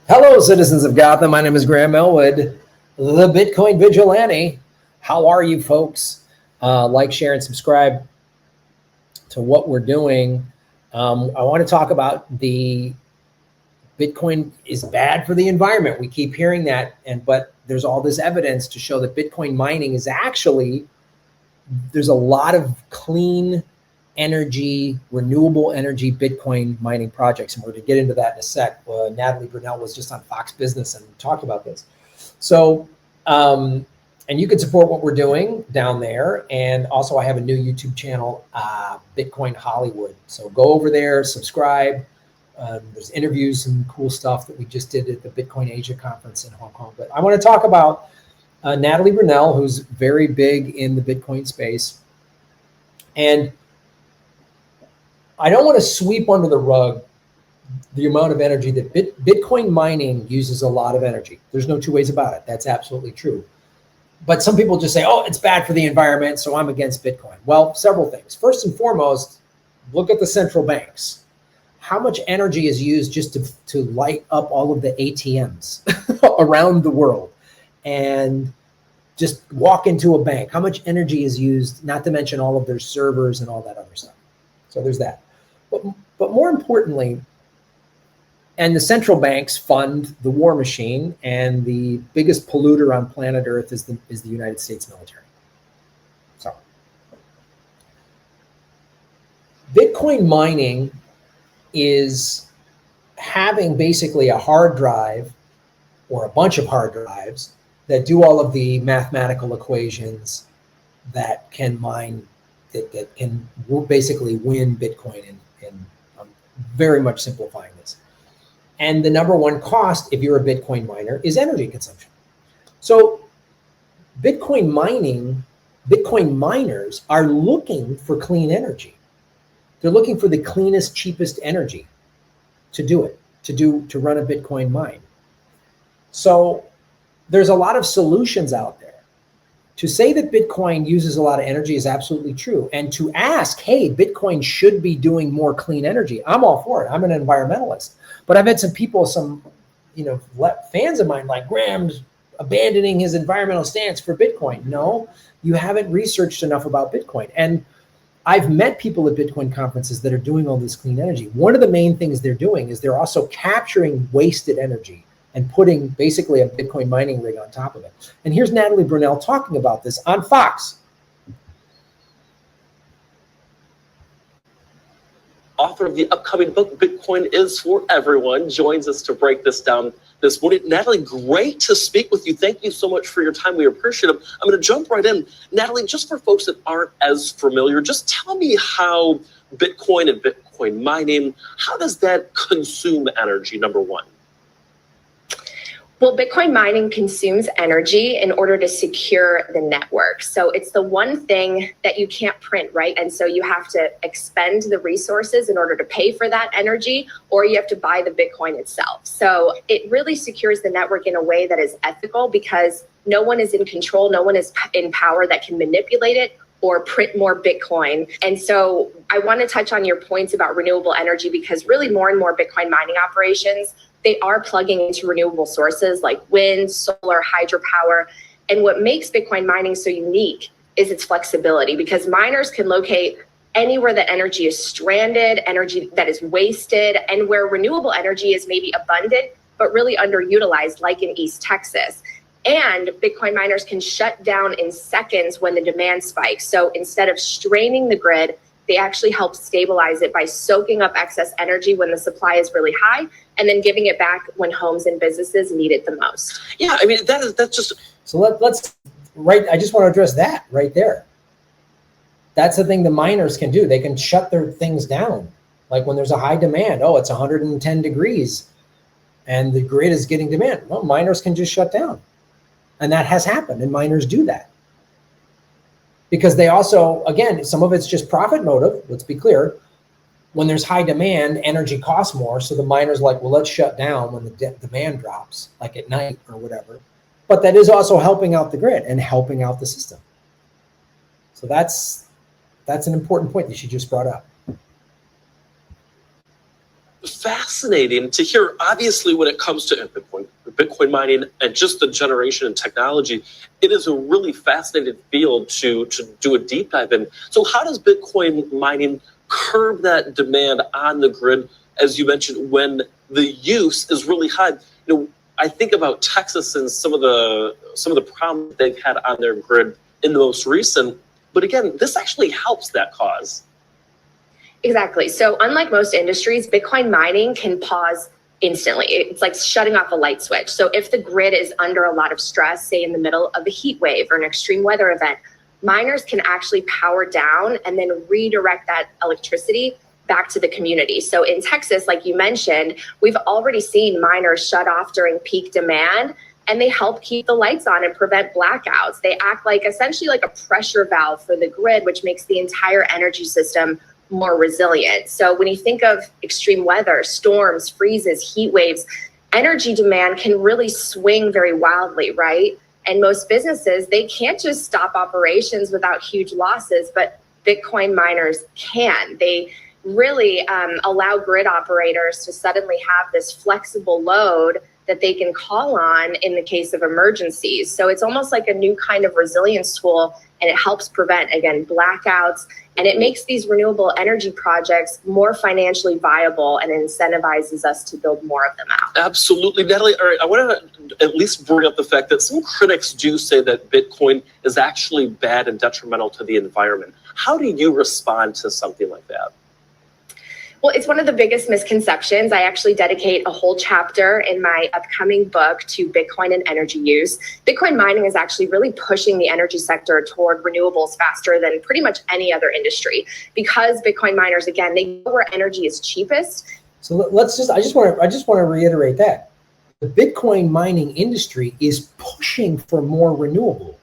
Hello, citizens of Gotham. My name is Graham Elwood, the Bitcoin Vigilante. How are you, folks? Like, share, and subscribe to what we're doing. I want to talk about the Bitcoin is bad for the environment. We keep hearing that, but there's all this evidence to show that Bitcoin mining is actually, there's a lot of clean energy, renewable energy Bitcoin mining projects. And we're going to get into that in a sec. Natalie Brunell was just on Fox Business and talked about this. So, and you can support what we're doing down there. And also I have a new YouTube channel, Bitcoin Hollywood. So go over there, subscribe. There's interviews and cool stuff that we just did at the Bitcoin Asia conference in Hong Kong. But I want to talk about Natalie Brunell, who's very big in the Bitcoin space. And I don't want to sweep under the rug the amount of energy that Bitcoin mining uses. A lot of energy. There's no two ways about it. That's absolutely true. But some people just say, oh, it's bad for the environment, so I'm against Bitcoin. Well, several things. First and foremost, look at the central banks. How much energy is used just to light up all of the ATMs around the world? And just walk into a bank. How much energy is used, not to mention all of their servers and all that other stuff. So there's that. But more importantly, and the central banks fund the war machine, and the biggest polluter on planet Earth is the United States military. So Bitcoin mining is having basically a hard drive or a bunch of hard drives that do all of the mathematical equations that can mine, that can basically win Bitcoin. And I'm very much simplifying this. And the number one cost, if you're a Bitcoin miner, is energy consumption. So Bitcoin miners are looking for clean energy. They're looking for the cleanest, cheapest energy to do it, to run a Bitcoin mine. So there's a lot of solutions out there. To say that Bitcoin uses a lot of energy is absolutely true. And to ask, hey, Bitcoin should be doing more clean energy, I'm all for it. I'm an environmentalist. But I've had some people, fans of mine, like, Graham's abandoning his environmental stance for Bitcoin. No, you haven't researched enough about Bitcoin. And I've met people at Bitcoin conferences that are doing all this clean energy. One of the main things they're doing is they're also capturing wasted energy and putting basically a Bitcoin mining rig on top of it. And here's Natalie Brunell talking about this on Fox. Author of the upcoming book, Bitcoin is for Everyone, joins us to break this down this morning. Natalie, great to speak with you. Thank you so much for your time. We appreciate it. I'm going to jump right in. Natalie, just for folks that aren't as familiar, just tell me how Bitcoin and Bitcoin mining, how does that consume energy, number one? Well, Bitcoin mining consumes energy in order to secure the network. So it's the one thing that you can't print, right? And so you have to expend the resources in order to pay for that energy, or you have to buy the Bitcoin itself. So it really secures the network in a way that is ethical, because no one is in control, no one is in power that can manipulate it or print more Bitcoin. And so I want to touch on your points about renewable energy, because really more and more Bitcoin mining operations, they are plugging into renewable sources like wind, solar, hydropower. And what makes Bitcoin mining so unique is its flexibility, because miners can locate anywhere that energy is stranded, energy that is wasted, and where renewable energy is maybe abundant, but really underutilized, like in East Texas. And Bitcoin miners can shut down in seconds when the demand spikes. So instead of straining the grid, they actually help stabilize it by soaking up excess energy when the supply is really high, and then giving it back when homes and businesses need it the most. Yeah, I mean, that's just... So let's I just want to address that right there. That's the thing the miners can do. They can shut their things down. Like when there's a high demand, it's 110 degrees and the grid is getting demand. Well, miners can just shut down. And that has happened, and miners do that. Because they also, again, some of it's just profit motive, let's be clear. When there's high demand, energy costs more. So the miner's like, well, let's shut down when the demand drops, like at night or whatever. But that is also helping out the grid and helping out the system. So that's an important point that she just brought up. fascinating to hear. Obviously, when it comes to Bitcoin mining and just the generation and technology, it is a really fascinating field to do a deep dive in. So how does Bitcoin mining curb that demand on the grid, as you mentioned, when the use is really high? I think about Texas and some of the problems they've had on their grid in the most recent. But again, this actually helps that cause. Exactly. So unlike most industries, Bitcoin mining can pause instantly. It's like shutting off a light switch. So if the grid is under a lot of stress, say in the middle of a heat wave or an extreme weather event, miners can actually power down and then redirect that electricity back to the community. So in Texas, like you mentioned, we've already seen miners shut off during peak demand, and they help keep the lights on and prevent blackouts. They act like essentially like a pressure valve for the grid, which makes the entire energy system more resilient. So when you think of extreme weather, storms, freezes, heat waves, energy demand can really swing very wildly, right? And most businesses, they can't just stop operations without huge losses, but Bitcoin miners can. They really allow grid operators to suddenly have this flexible load that they can call on in the case of emergencies. So it's almost like a new kind of resilience tool, and it helps prevent, again, blackouts, and it makes these renewable energy projects more financially viable and incentivizes us to build more of them out. Absolutely. Natalie, all right, I want to at least bring up the fact that some critics do say that Bitcoin is actually bad and detrimental to the environment. How do you respond to something like that? Well, it's one of the biggest misconceptions. I actually dedicate a whole chapter in my upcoming book to Bitcoin and energy use. Bitcoin mining is actually really pushing the energy sector toward renewables faster than pretty much any other industry, because Bitcoin miners, again, they know where energy is cheapest. So I just want to reiterate that the Bitcoin mining industry is pushing for more renewable.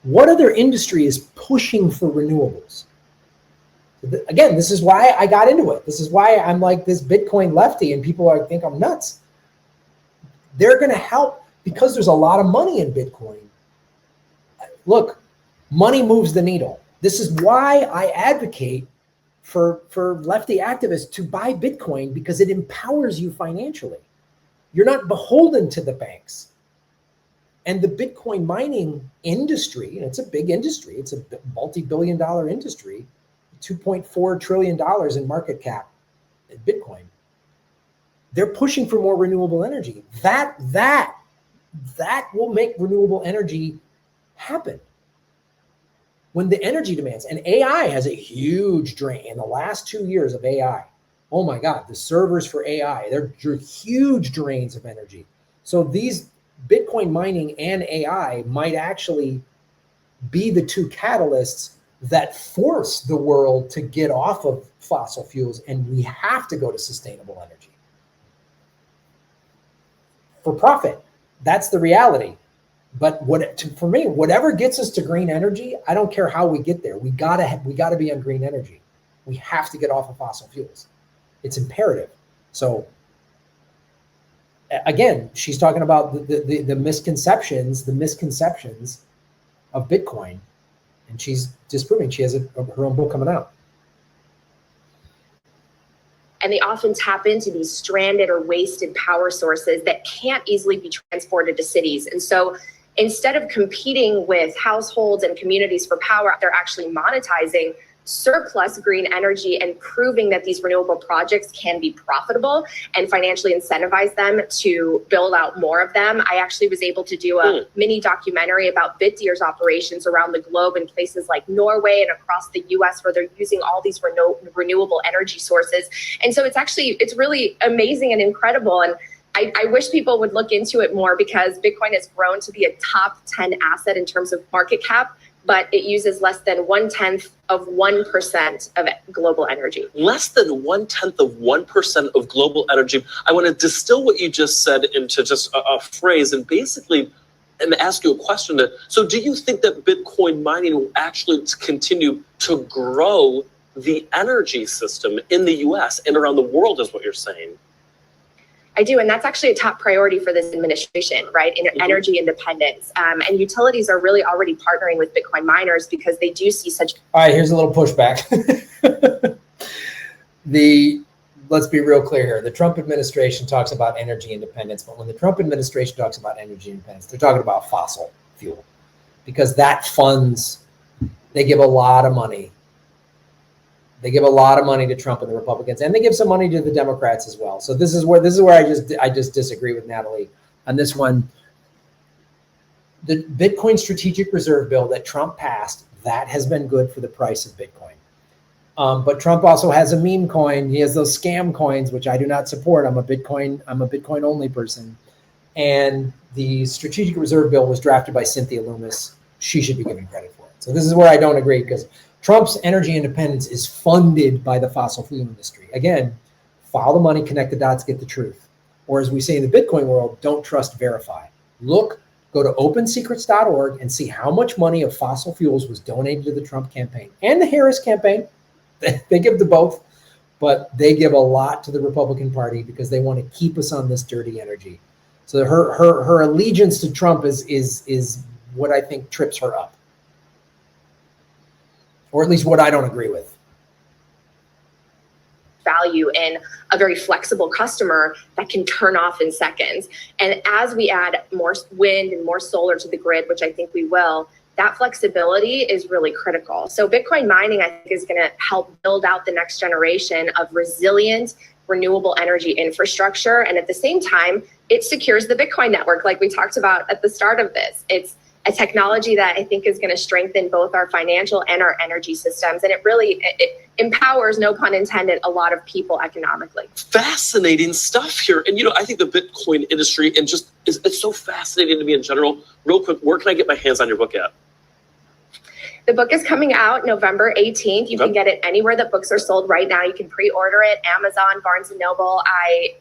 What other industry is pushing for renewables? Again, this is why I got into it. This is why I'm like this Bitcoin lefty, and people think I'm nuts. They're going to help because there's a lot of money in Bitcoin. Look, money moves the needle. This is why I advocate for lefty activists to buy Bitcoin, because it empowers you financially. You're not beholden to the banks. And the Bitcoin mining industry, and it's a big industry, it's a multi-billion-dollar industry, $2.4 trillion in market cap in Bitcoin. They're pushing for more renewable energy. That will make renewable energy happen. When the energy demands, and AI has a huge drain in the last 2 years of AI. Oh my God, the servers for AI, they're huge drains of energy. So these Bitcoin mining and AI might actually be the two catalysts that force the world to get off of fossil fuels, and we have to go to sustainable energy for profit. That's the reality. But for me, whatever gets us to green energy, I don't care how we get there. We gotta be on green energy. We have to get off of fossil fuels. It's imperative. So again, she's talking about the misconceptions of Bitcoin. And she's disproving. She has her own book coming out. And they often tap into these stranded or wasted power sources that can't easily be transported to cities. And so instead of competing with households and communities for power, they're actually monetizing surplus green energy and proving that these renewable projects can be profitable and financially incentivize them to build out more of them. I actually was able to do a mini documentary about Bitdeer's operations around the globe in places like Norway and across the US, where they're using all these renewable energy sources. And so it's really amazing and incredible. And I wish people would look into it more, because Bitcoin has grown to be a top 10 asset in terms of market cap, but it uses less than 1/10 of 1% of global energy. Less than 1/10 of 1% of global energy. I want to distill what you just said into just a phrase and basically ask you a question. So do you think that Bitcoin mining will actually continue to grow the energy system in the US and around the world, is what you're saying? I do, and that's actually a top priority for this administration, right? Energy independence. And utilities are really already partnering with Bitcoin miners because they do see such... All right, here's a little pushback. let's be real clear here. The Trump administration talks about energy independence, but when the Trump administration talks about energy independence, they're talking about fossil fuel, because that funds, they give a lot of money. They give a lot of money to Trump and the Republicans, and they give some money to the Democrats as well. So this is where I just disagree with Natalie on this one. The Bitcoin strategic reserve bill that Trump passed, that has been good for the price of Bitcoin. But Trump also has a meme coin. He has those scam coins, which I do not support. I'm a Bitcoin only person. And the strategic reserve bill was drafted by Cynthia Lummis. She should be given credit for it. So this is where I don't agree, because Trump's energy independence is funded by the fossil fuel industry. Again, follow the money, connect the dots, get the truth. Or as we say in the Bitcoin world, don't trust, verify. Look, go to opensecrets.org and see how much money of fossil fuels was donated to the Trump campaign and the Harris campaign. They give to both, but they give a lot to the Republican Party because they want to keep us on this dirty energy. So her allegiance to Trump is what I think trips her up, or at least what I don't agree with. Value in a very flexible customer that can turn off in seconds. And as we add more wind and more solar to the grid, which I think we will, that flexibility is really critical. So Bitcoin mining, I think, is going to help build out the next generation of resilient, renewable energy infrastructure. And at the same time, it secures the Bitcoin network, like we talked about at the start of this. It's a technology that I think is going to strengthen both our financial and our energy systems. And it empowers, no pun intended, a lot of people economically. Fascinating stuff here. And, I think the Bitcoin industry and just it's so fascinating to me in general. Real quick, where can I get my hands on your book at? The book is coming out November 18th. You can get it anywhere that books are sold right now. You can pre-order it, Amazon, Barnes & Noble. I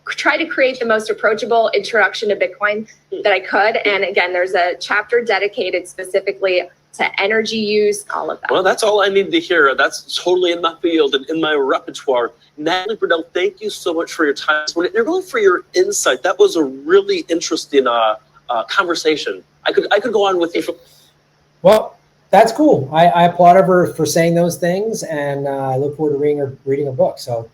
try to create the most approachable introduction to Bitcoin that I could. And again, there's a chapter dedicated specifically to energy use, all of that. Well, that's all I need to hear. That's totally in my field and in my repertoire. Natalie Brunell, thank you so much for your time and really for your insight. That was a really interesting conversation. I could go on with you. Well, that's cool. I applaud her for saying those things, and I look forward to reading her book. So